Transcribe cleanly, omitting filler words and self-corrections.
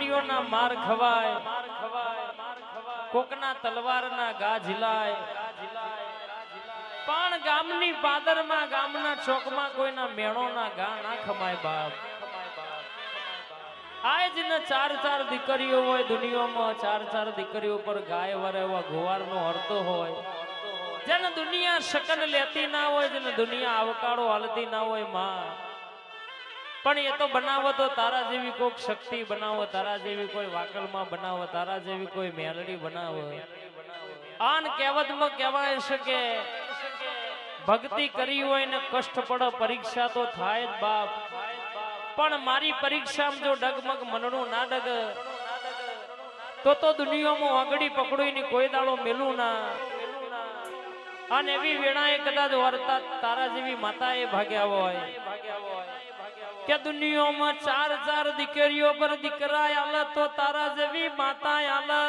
ભાણીઓના માર ખવાય, કોકના તલવારના ગા ઝીલાય, પણ ગામની પાદરમાં ગામના ચોકમાં કોઈના મેણોના ગા ના ખમાય બાપ. આજ ને ચાર ચાર દીકરીઓ હોય દુનિયામાં, ચાર ચાર દીકરીઓ પર ગાય વરે એવા ગોવારનો હરતો હોય, જેને દુનિયા શકન લેતી ના હોય, જેને દુનિયા આવકારો હાલતી ના હોય માં, પણ એ તો બનાવો તો તારા જેવી કોઈક શક્તિ બનાવો, તારા જેવી કોઈ વાકલમાં બનાવો, તારા જેવી કોઈ મેલડી બનાવો. આન કહેવતમાં કહેવાય છે કે ભક્તિ કરી હોય ને કષ્ટ પડે પરીક્ષા તો થાય જ બાપ, પણ મારી પરીક્ષામાં જો ડગમગ મનનું ના ડગ તો દુનિયામાં વાગડી પકડોય કોઈ દાડો મેલું ના. અને એવી વેળાએ કદાચ વર્તા તારા જેવી માતાએ ભાગ્યા હોય કે દુનિયામાં ચાર ચાર દીકરીઓ પર દીકરા આલે તો તારા જેવી માતા આલે.